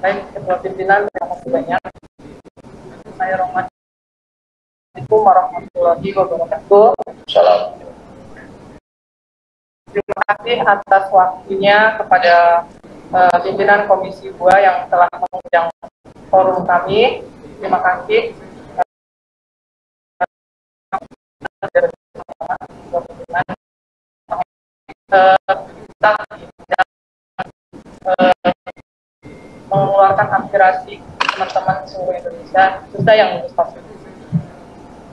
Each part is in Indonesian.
Baik, Ketua Pimpinan, terima kasih banyak. Saya Rohman. Assalamualaikum warahmatullahi wabarakatuh. Salam. Terima kasih atas waktunya kepada pimpinan Komisi 2 yang telah mengundang forum kami. Terima kasih. Mengeluarkan aspirasi teman-teman seluruh Indonesia, khususnya yang lulus pasca.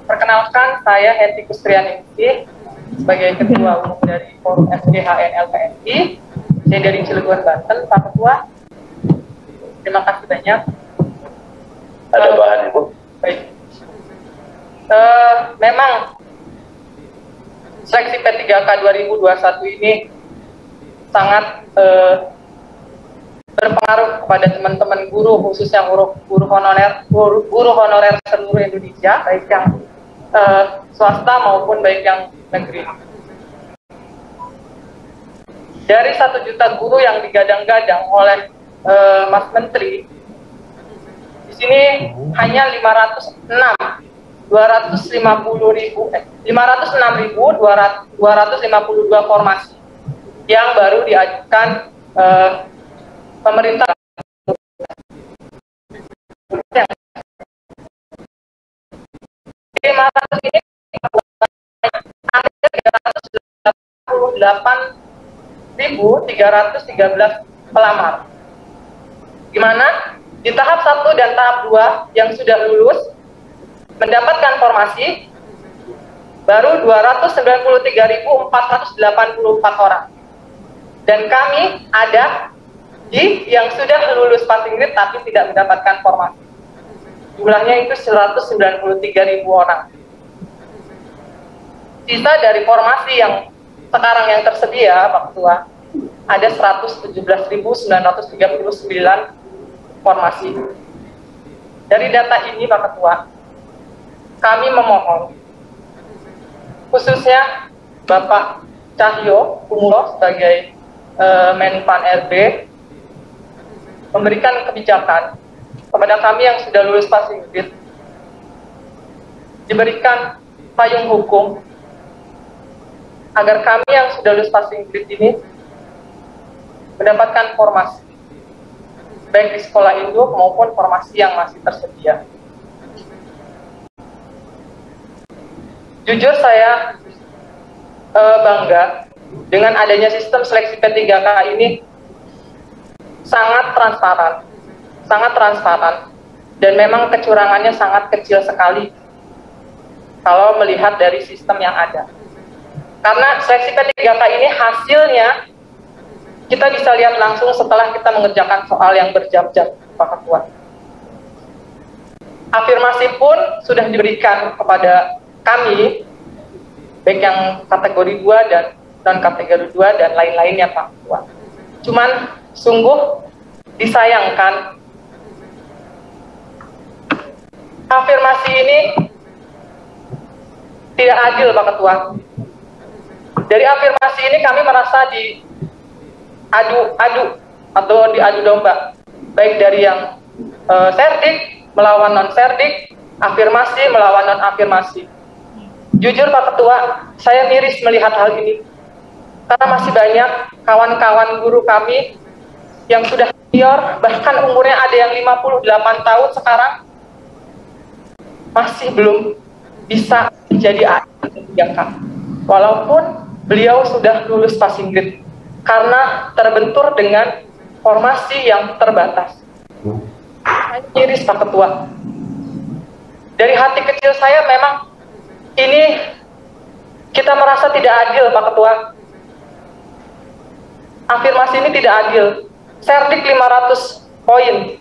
Perkenalkan, saya Hetty Kustrianingsih sebagai Ketua Umum dari Forum FGHN LPSI. Saya dari Cilegon, Banten, Pak Ketua. Terima kasih banyak. Ada bahan Ibu? Baik. Memang seleksi P3K 2021 ini sangat berpengaruh kepada teman-teman guru, khususnya guru honorer seluruh Indonesia, baik yang swasta maupun baik yang negeri. Dari 1 juta guru yang digadang-gadang oleh Mas Menteri, di sini hanya 506.252 formasi yang baru diajukan pemerintah. Ini ada 388.313 pelamar. Di mana di tahap 1 dan tahap 2 yang sudah lulus mendapatkan formasi baru 293.484 orang. Dan kami ada yang sudah lulus passing grade tapi tidak mendapatkan formasi. Jumlahnya itu 193.000 orang. Sisa dari formasi yang sekarang yang tersedia, Pak Ketua, ada 117.939 formasi. Dari data ini, Pak Ketua, kami memohon, khususnya Bapak Cahyo Kumolo sebagai Menpan RB, memberikan kebijakan kepada kami yang sudah lulus passing grade, diberikan payung hukum agar kami yang sudah lulus passing grade ini mendapatkan formasi baik di sekolah induk maupun formasi yang masih tersedia. Jujur saya bangga dengan adanya sistem seleksi P3K ini. Sangat transparan, dan memang kecurangannya sangat kecil sekali kalau melihat dari sistem yang ada. Karena seleksi P3K ini hasilnya kita bisa lihat langsung setelah kita mengerjakan soal yang berjam-jam, Pak Ketua. Afirmasi pun sudah diberikan kepada kami, baik yang kategori 2 dan non-kategori 2 dan lain-lainnya, Pak Ketua. Cuman sungguh disayangkan afirmasi ini tidak adil, Pak Ketua. Dari afirmasi ini kami merasa diadu atau diadu domba, baik dari yang serdik melawan non-serdik, afirmasi melawan non-afirmasi. Jujur Pak Ketua, saya miris melihat hal ini karena masih banyak kawan-kawan guru kami yang sudah senior, bahkan umurnya ada yang 58 tahun sekarang, masih belum bisa menjadi P3K. Walaupun beliau sudah lulus passing grade, karena terbentur dengan formasi yang terbatas. Saya miris Pak Ketua. Dari hati kecil saya memang ini kita merasa tidak adil, Pak Ketua. Afirmasi ini tidak adil. Serdik 500 poin.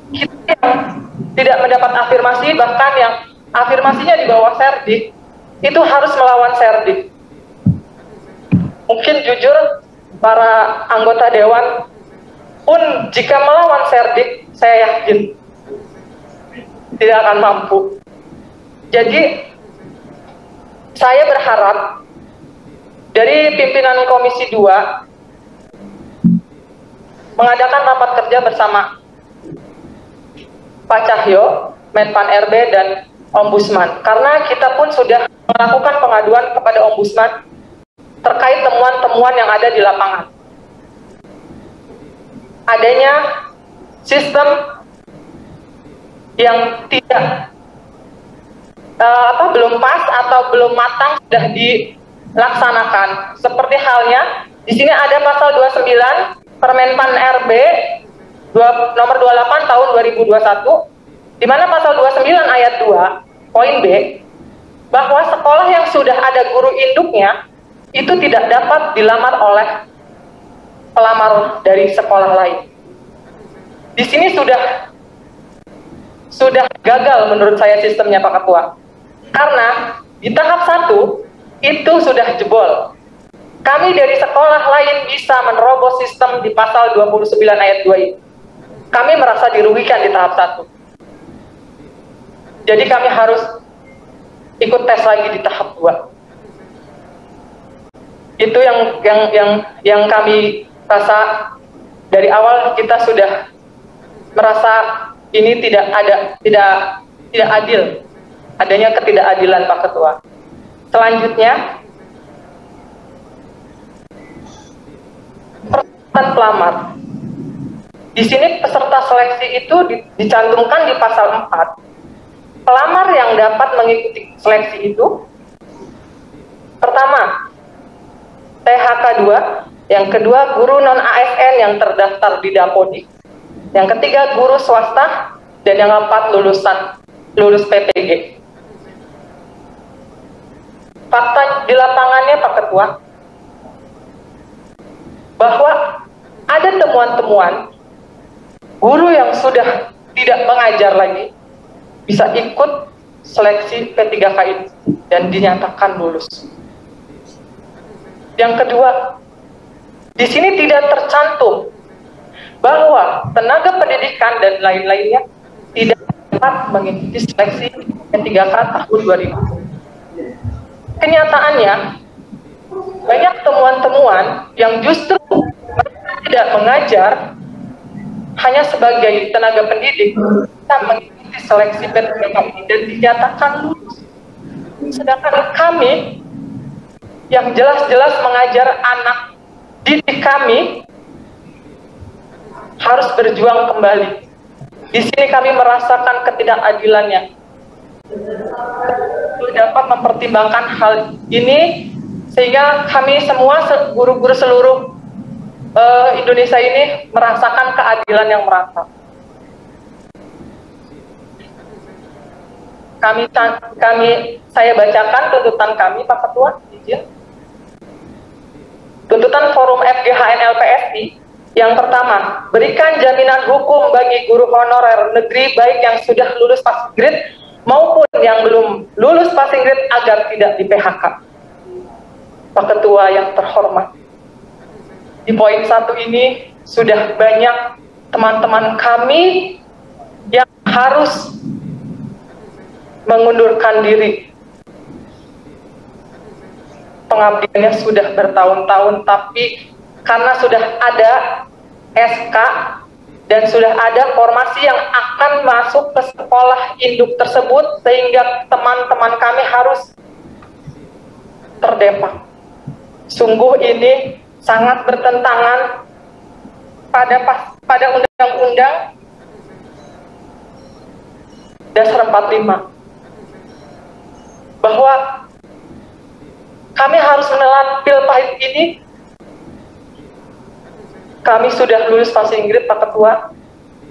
Kita yang tidak mendapat afirmasi, bahkan yang afirmasinya di bawah serdik, itu harus melawan serdik. Mungkin jujur, para anggota dewan pun jika melawan serdik, saya yakin tidak akan mampu. Jadi, saya berharap dari pimpinan Komisi 2 mengadakan rapat kerja bersama Pak Cahyo, Menpan RB, dan Ombudsman. Karena kita pun sudah melakukan pengaduan kepada Ombudsman terkait temuan-temuan yang ada di lapangan. Adanya sistem yang tidak belum pas atau belum matang sudah dilaksanakan. Seperti halnya di sini ada pasal 29 Permenpan RB nomor 28 tahun 2021, di mana pasal 29 ayat 2 poin B, bahwa sekolah yang sudah ada guru induknya itu tidak dapat dilamar oleh pelamar dari sekolah lain. Di sini sudah gagal menurut saya sistemnya Pak Ketua. Karena di tahap 1 itu sudah jebol. Kami dari sekolah lain bisa menerobos sistem di pasal 29 ayat 2 ini. Kami merasa dirugikan di tahap 1. Jadi kami harus ikut tes lagi di tahap 2. Itu yang kami rasa dari awal kita sudah merasa ini tidak adil, adanya ketidakadilan Pak Ketua. Selanjutnya, persyaratan pelamar. Di sini peserta seleksi itu dicantumkan di pasal 4. Pelamar yang dapat mengikuti seleksi itu, pertama, THK 2, yang kedua guru non-ASN yang terdaftar di Dapodi, yang ketiga guru swasta, dan yang keempat lulus PPG. Fakta di lapangannya Pak Ketua, bahwa ada temuan-temuan guru yang sudah tidak mengajar lagi bisa ikut seleksi P3K ini dan dinyatakan lulus. Yang kedua, di sini tidak tercantum bahwa tenaga pendidikan dan lain-lainnya tidak dapat mengikuti seleksi P3K tahun 2000. Kenyataannya, banyak temuan-temuan yang justru mereka tidak mengajar hanya sebagai tenaga pendidik, kita mengikuti seleksi P3K ini dan dinyatakan lulus. Sedangkan kami yang jelas-jelas mengajar anak didik kami harus berjuang kembali. Di sini kami merasakan ketidakadilannya. Dapat mempertimbangkan hal ini sehingga kami semua guru-guru seluruh Indonesia ini merasakan keadilan yang merata. Saya bacakan tuntutan kami, Pak Ketua, izin. Tuntutan Forum FGHN LPSI yang pertama, berikan jaminan hukum bagi guru honorer negeri baik yang sudah lulus passing grade maupun yang belum lulus passing grade agar tidak di-PHK. Pak Ketua yang terhormat, di poin 1 ini sudah banyak teman-teman kami yang harus mengundurkan diri. Pengabdiannya sudah bertahun-tahun, tapi karena sudah ada SK dan sudah ada formasi yang akan masuk ke sekolah induk tersebut, sehingga teman-teman kami harus terdampak. Sungguh ini sangat bertentangan pada Undang-Undang Dasar 45, bahwa kami harus menelan pil pahit ini. Kami sudah lulus passing grade Pak Ketua,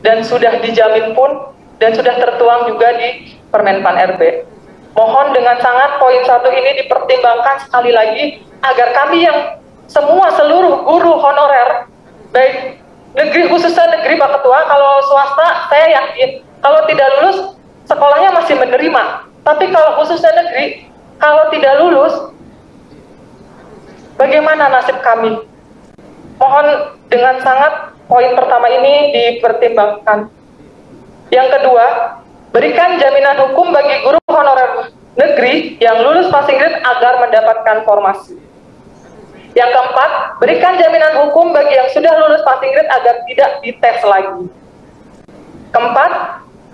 dan sudah dijamin pun dan sudah tertuang juga di Permenpan RB. Mohon dengan sangat poin 1 ini dipertimbangkan sekali lagi agar kami yang seluruh guru honorer, baik negeri khususnya negeri Pak Ketua, kalau swasta saya yakin kalau tidak lulus sekolahnya masih menerima, tapi kalau khususnya negeri kalau tidak lulus bagaimana nasib kami? Mohon dengan sangat poin pertama ini dipertimbangkan. Yang kedua, berikan jaminan hukum bagi guru honorer negeri yang lulus passing grade agar mendapatkan formasi. Yang keempat, berikan jaminan hukum bagi yang sudah lulus passing grade agar tidak dites lagi. Keempat,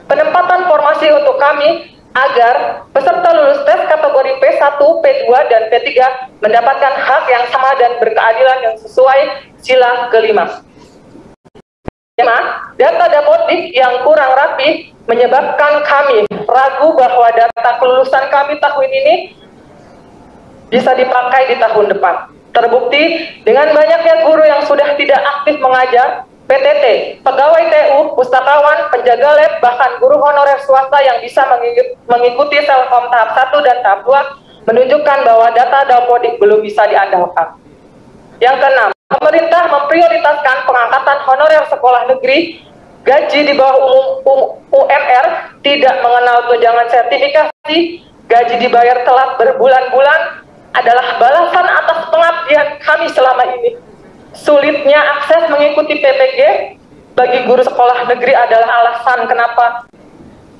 penempatan formasi untuk kami agar peserta lulus tes kategori P1, P2, dan P3 mendapatkan hak yang sama dan berkeadilan yang sesuai sila kelima. 5. Data Dapodik yang kurang rapi menyebabkan kami ragu bahwa data kelulusan kami tahun ini bisa dipakai di tahun depan. Terbukti dengan banyaknya guru yang sudah tidak aktif mengajar, PTT, pegawai TU, pustakawan, penjaga lab, bahkan guru honorer swasta yang bisa mengikuti Selkom tahap 1 dan tahap 2 menunjukkan bahwa data Dapodik belum bisa diandalkan. Yang keenam, pemerintah memprioritaskan pengangkatan honorer sekolah negeri, gaji di bawah UMR, tidak mengenal tunjangan sertifikasi, gaji dibayar telat berbulan-bulan, adalah balasan atas pengabdian kami selama ini. Sulitnya akses mengikuti PPG bagi guru sekolah negeri adalah alasan kenapa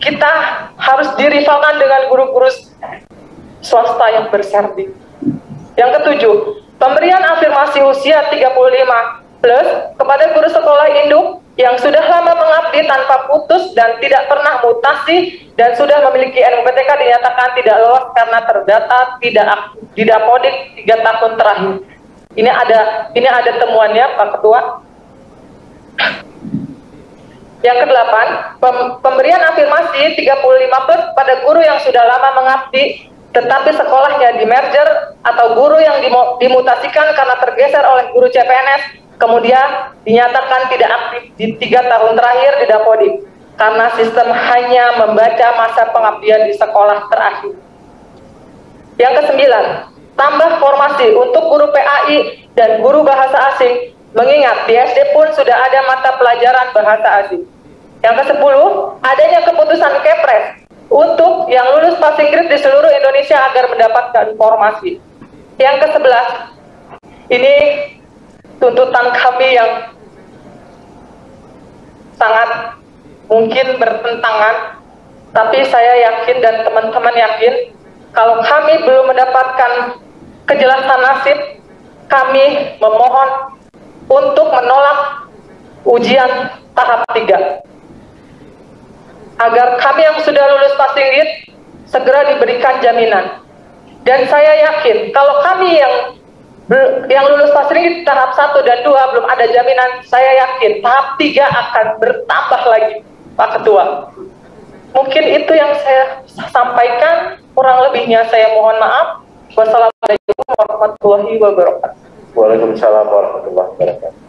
kita harus dirivalkan dengan guru-guru swasta yang bersertif. Yang ketujuh, pemberian afirmasi usia 35 plus kepada guru sekolah induk yang sudah lama mengabdi tanpa putus dan tidak pernah mutasi dan sudah memiliki NUPTK dinyatakan tidak lolos karena terdata tidak aktif di Dapodik 3 tahun terakhir. Ini ada temuannya, Pak Ketua. Yang kedelapan, pemberian afirmasi 35 plus pada guru yang sudah lama mengabdi tetapi sekolahnya di merger atau guru yang dimutasikan karena tergeser oleh guru CPNS kemudian dinyatakan tidak aktif di 3 tahun terakhir di Dapodik karena sistem hanya membaca masa pengabdian di sekolah terakhir. Yang kesembilan, tambah formasi untuk guru PAI dan guru bahasa asing, mengingat di SD pun sudah ada mata pelajaran bahasa asing. Yang kesepuluh, adanya keputusan Kepres untuk yang lulus passing grade di seluruh Indonesia agar mendapatkan formasi. Yang ke-11, ini tuntutan kami yang sangat mungkin bertentangan, tapi saya yakin dan teman-teman yakin kalau kami belum mendapatkan kejelasan nasib, kami memohon untuk menolak ujian tahap 3 agar kami yang sudah lulus passing grade segera diberikan jaminan. Dan saya yakin kalau kami yang lulus passing grade tahap 1 dan 2 belum ada jaminan, saya yakin tahap 3 akan bertambah lagi, Pak Ketua. Mungkin itu yang saya sampaikan, kurang lebihnya saya mohon maaf. Wassalamualaikum warahmatullahi wabarakatuh. Waalaikumsalam warahmatullahi wabarakatuh.